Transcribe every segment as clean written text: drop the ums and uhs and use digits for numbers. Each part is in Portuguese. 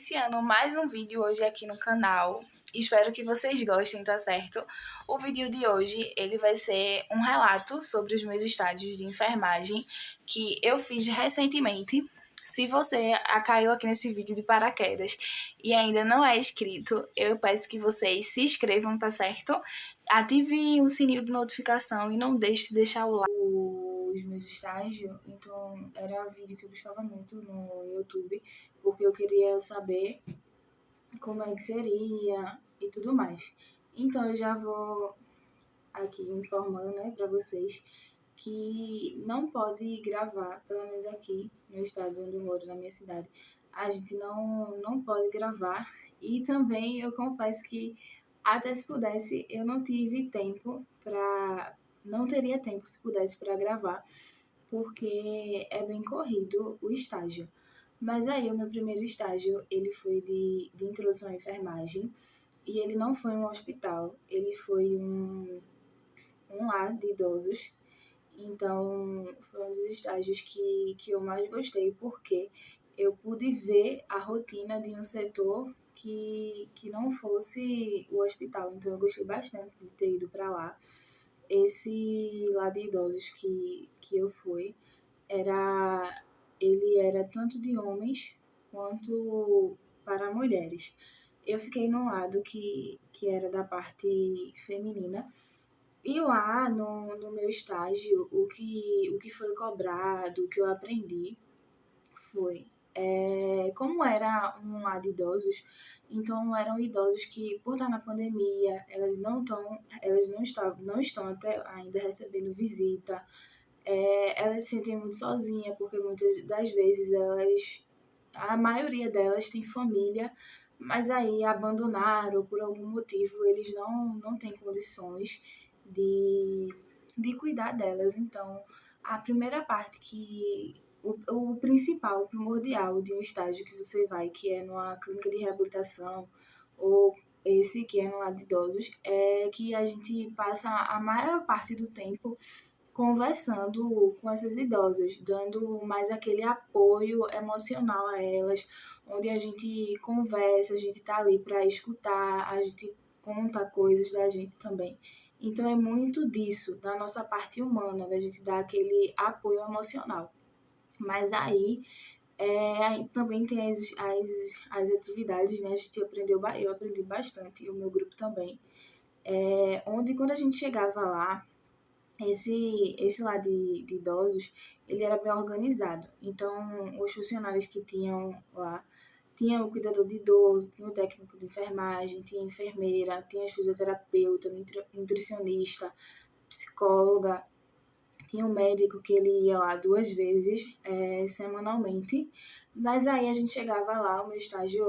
iniciando mais um vídeo hoje aqui no canal. Espero que vocês gostem, tá certo? O vídeo de hoje, ele vai ser um relato sobre os meus estágios de enfermagem que eu fiz recentemente. Se você caiu aqui nesse vídeo de paraquedas e ainda não é inscrito, eu peço que vocês se inscrevam, tá certo? Ativem o sininho de notificação e não deixe de deixar o like. Os meus estágios, então era vídeo que eu buscava muito no YouTube, porque eu queria saber como é que seria e tudo mais. Então eu já vou aqui informando, né, para vocês que não pode gravar, pelo menos aqui no estado onde eu moro, na minha cidade, a gente não pode gravar. E também eu confesso que até se pudesse, eu não tive tempo para, não teria tempo se pudesse para gravar, porque é bem corrido o estágio. Mas aí o meu primeiro estágio, ele foi de introdução à enfermagem, e ele não foi um hospital, ele foi um lar de idosos. Então, foi um dos estágios que eu mais gostei, porque eu pude ver a rotina de um setor que não fosse o hospital. Então, eu gostei bastante de ter ido para lá. Esse lar de idosos que eu fui, ele era tanto de homens quanto para mulheres. Eu fiquei num lado que era da parte feminina, e lá no meu estágio, o que foi cobrado, o que eu aprendi foi, como era um lar de idosos, então eram idosos que, por estar na pandemia, não estão até ainda recebendo visita. Elas se sentem muito sozinhas, porque muitas das vezes a maioria delas tem família, mas aí abandonaram por algum motivo, eles não têm condições de, de cuidar delas. Então, a primeira parte o principal, o primordial de um estágio que você vai, que é numa clínica de reabilitação, ou esse que é no lar de idosos, é que a gente passa a maior parte do tempo conversando com essas idosas, dando mais aquele apoio emocional a elas, onde a gente conversa, a gente tá ali para escutar, a gente conta coisas da gente também. Então é muito disso, da nossa parte humana, da gente dar aquele apoio emocional. Mas aí também tem as atividades, né? Eu aprendi bastante, e o meu grupo também. Onde quando a gente chegava lá, esse lá de idosos, ele era bem organizado. Então, os funcionários que tinham lá, tinha o cuidador de idoso, tinha o técnico de enfermagem, tinha a enfermeira, tinha a fisioterapeuta, nutricionista, psicóloga, tinha um médico que ele ia lá 2 vezes semanalmente. Mas aí a gente chegava lá, o meu estágio,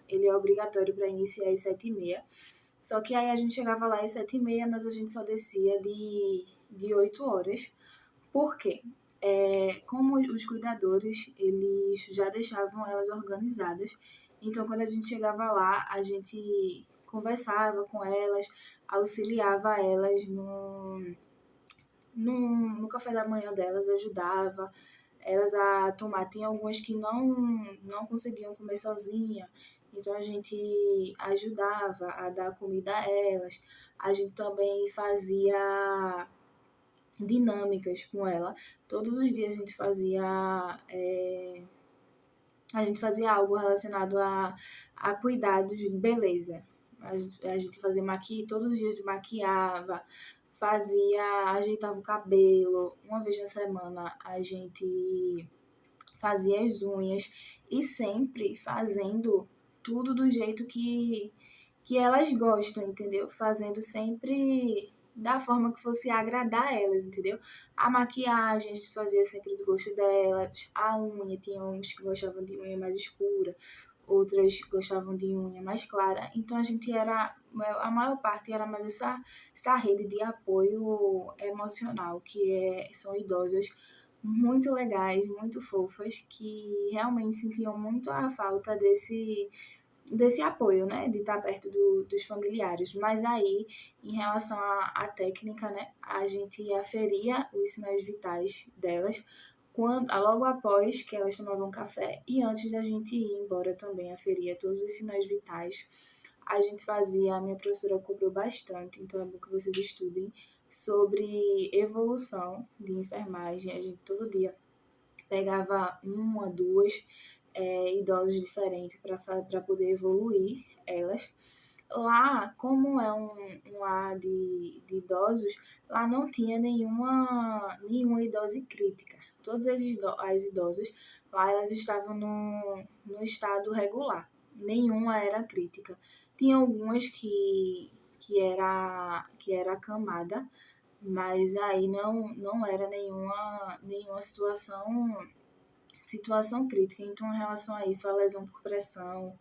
ele é obrigatório para iniciar às 7h30. Só que aí a gente chegava lá às 7h30, mas a gente só descia de 8 horas. Por quê? Como os cuidadores, eles já deixavam elas organizadas. Então, quando a gente chegava lá, a gente conversava com elas, auxiliava elas no café da manhã delas, ajudava elas a tomar. Tinha algumas que não conseguiam comer sozinha, então a gente ajudava a dar comida a elas. A gente também fazia dinâmicas com ela. Todos os dias a gente fazia algo relacionado a cuidados de beleza. A gente fazia todos os dias maquiava, ajeitava o cabelo. Uma vez na semana a gente fazia as unhas, e sempre fazendo tudo do jeito que elas gostam, entendeu? Fazendo sempre da forma que fosse agradar elas, entendeu? A maquiagem a gente fazia sempre do gosto delas, a unha, tinha uns que gostavam de unha mais escura, outras gostavam de unha mais clara. Então a maior parte era mais essa rede de apoio emocional, são idosas muito legais, muito fofas, que realmente sentiam muito a falta desse apoio, né, de estar perto dos familiares. Mas aí, em relação à técnica, né, a gente aferia os sinais vitais delas logo após que elas tomavam café e antes da gente ir embora também, aferia todos os sinais vitais, a gente fazia, a minha professora cobrou bastante, então é bom que vocês estudem sobre evolução de enfermagem. A gente todo dia pegava uma, duas idosos diferentes para poder evoluir elas. Lá, como é um lar de idosos, lá não tinha nenhuma idosa crítica. Todas as idosas lá elas estavam no estado regular. Nenhuma era crítica. Tinha algumas que era acamada, mas aí não era nenhuma situação crítica. Então, em relação a isso, a lesão por pressão,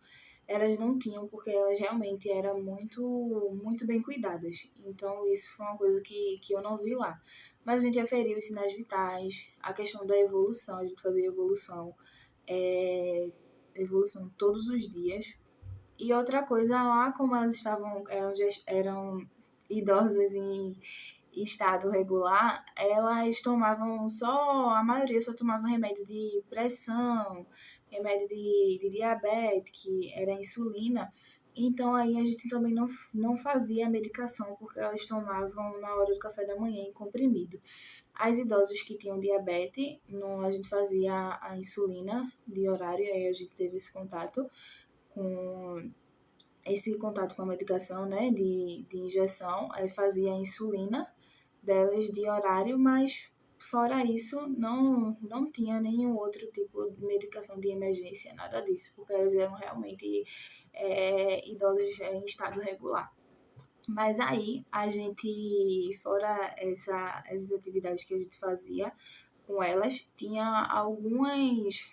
elas não tinham, porque elas realmente eram muito bem cuidadas. Então, isso foi uma coisa que eu não vi lá. Mas a gente aferiu os sinais vitais, a questão da evolução, a gente fazia evolução todos os dias. E outra coisa lá, como eram idosas em estado regular, elas tomavam a maioria só tomava remédio de pressão, remédio de diabetes, que era insulina. Então aí a gente também não fazia a medicação, porque elas tomavam na hora do café da manhã em comprimido. As idosas que tinham diabetes, não, a gente fazia a insulina de horário, aí a gente teve com esse contato com a medicação, né, de injeção, aí fazia a insulina delas de horário, mas fora isso não tinha nenhum outro tipo de medicação de emergência, nada disso, porque elas eram realmente idosas em estado regular. Mas aí a gente, fora essas atividades que a gente fazia com elas, tinha algumas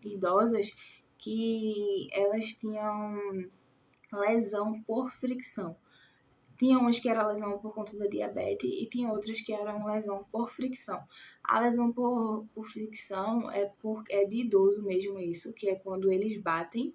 idosas que elas tinham lesão por fricção. Tinha umas que era lesão por conta da diabetes e tinha outras que eram lesão por fricção. A lesão por fricção é de idoso mesmo isso, que é quando eles batem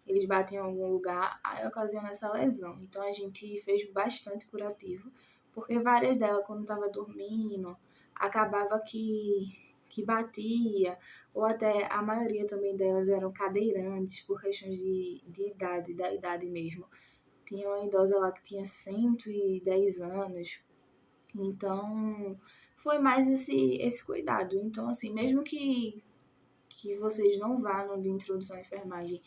em algum lugar, aí ocasiona essa lesão. Então a gente fez bastante curativo, porque várias delas, quando estava dormindo, acabava que batia, ou até a maioria também delas eram cadeirantes por questões de idade, da idade mesmo. Tinha uma idosa lá que tinha 110 anos, então foi mais esse cuidado. Então, assim, mesmo que vocês não vá no de introdução à enfermagem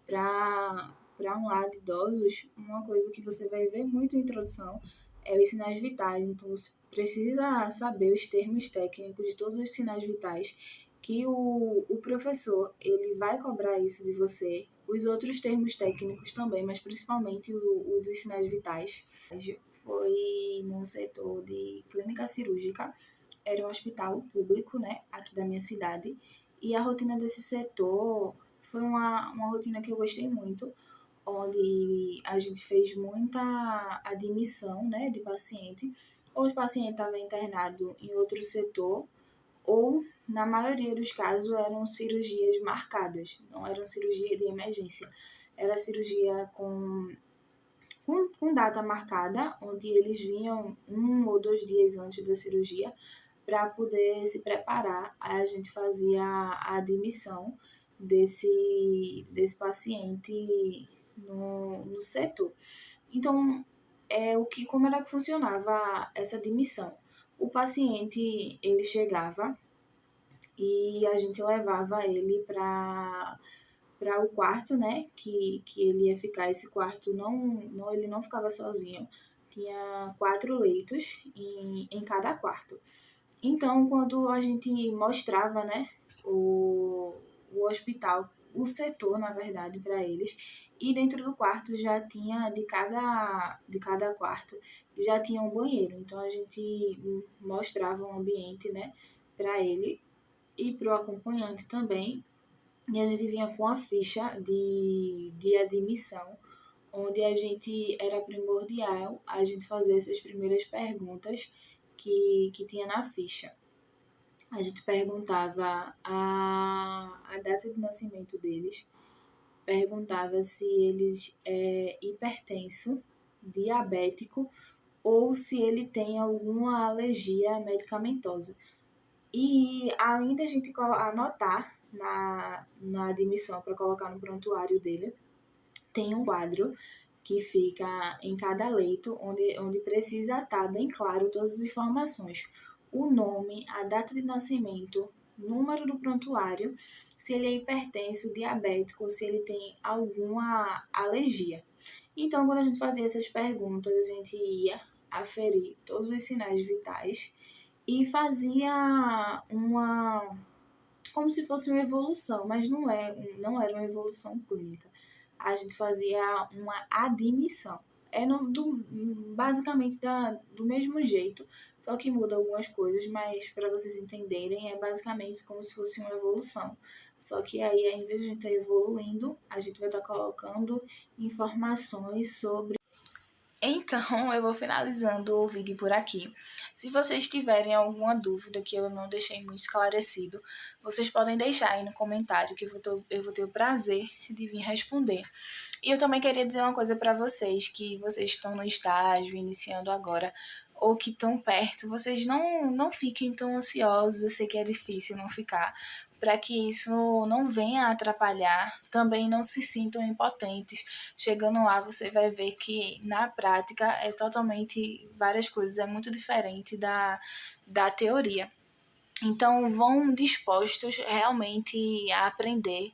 para um lar de idosos, uma coisa que você vai ver muito em introdução é os sinais vitais. Então, você precisa saber os termos técnicos de todos os sinais vitais, que o professor ele vai cobrar isso de você. Os outros termos técnicos também, mas principalmente o dos sinais vitais. Foi no setor de clínica cirúrgica, era um hospital público, né, aqui da minha cidade, e a rotina desse setor foi uma rotina que eu gostei muito, onde a gente fez muita admissão, né, de paciente, ou o paciente estava internado em outro setor, ou, na maioria dos casos, eram cirurgias marcadas, não eram cirurgia de emergência, era cirurgia com data marcada, onde eles vinham 1 ou 2 dias antes da cirurgia para poder se preparar. Aí a gente fazia a admissão desse paciente no setor. Então, como era que funcionava essa admissão? O paciente, ele chegava e a gente levava ele para o quarto, né, que ele ia ficar. Esse quarto ele não ficava sozinho, tinha 4 leitos em cada quarto. Então, quando a gente mostrava, né, o hospital, o setor, na verdade, para eles, e dentro do quarto já tinha, de cada quarto, já tinha um banheiro. Então, a gente mostrava o ambiente, né, para ele e para o acompanhante também. E a gente vinha com a ficha de admissão, onde a gente era primordial a gente fazer essas primeiras perguntas que tinha na ficha. A gente perguntava a data de nascimento deles, perguntava se eles hipertenso, diabético ou se ele tem alguma alergia medicamentosa. E além da gente anotar na admissão para colocar no prontuário dele, tem um quadro que fica em cada leito, onde precisa estar bem claro todas as informações. O nome, a data de nascimento, número do prontuário, se ele é hipertenso, diabético, se ele tem alguma alergia. Então, quando a gente fazia essas perguntas, a gente ia aferir todos os sinais vitais e fazia como se fosse uma evolução, mas não era uma evolução clínica. A gente fazia uma admissão. Basicamente do mesmo jeito, só que muda algumas coisas, mas para vocês entenderem, é basicamente como se fosse uma evolução. Só que aí, ao invés de a gente estar evoluindo, a gente vai estar colocando informações sobre. Então, eu vou finalizando o vídeo por aqui. Se vocês tiverem alguma dúvida que eu não deixei muito esclarecido, vocês podem deixar aí no comentário que eu vou ter o prazer de vir responder. E eu também queria dizer uma coisa para vocês, que vocês estão no estágio, iniciando agora, ou que estão perto, vocês não fiquem tão ansiosos, eu sei que é difícil não ficar, para que isso não venha a atrapalhar, também não se sintam impotentes. Chegando lá, você vai ver que na prática é totalmente várias coisas, é muito diferente da teoria. Então, vão dispostos realmente a aprender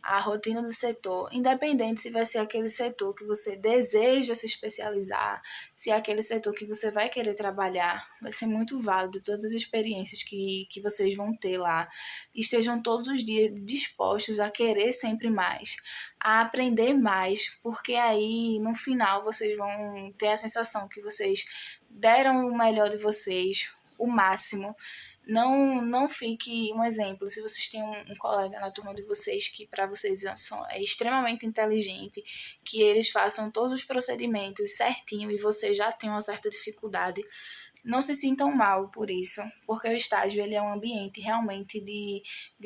a rotina do setor, independente se vai ser aquele setor que você deseja se especializar, se é aquele setor que você vai querer trabalhar, vai ser muito válido todas as experiências que vocês vão ter lá. Estejam todos os dias dispostos a querer sempre mais, a aprender mais, porque aí no final vocês vão ter a sensação que vocês deram o melhor de vocês, o máximo. Não fique um exemplo. Se vocês têm um colega na turma de vocês que para vocês é extremamente inteligente, que eles façam todos os procedimentos certinho e você já tem uma certa dificuldade, não se sintam mal por isso, porque o estágio ele é um ambiente realmente de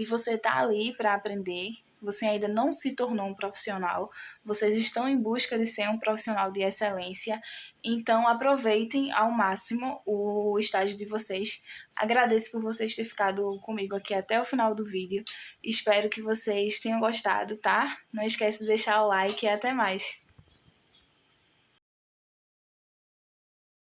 você estar ali para aprender. Você ainda não se tornou um profissional, vocês estão em busca de ser um profissional de excelência, então aproveitem ao máximo o estágio de vocês. Agradeço por vocês terem ficado comigo aqui até o final do vídeo, espero que vocês tenham gostado, tá? Não esquece de deixar o like e até mais!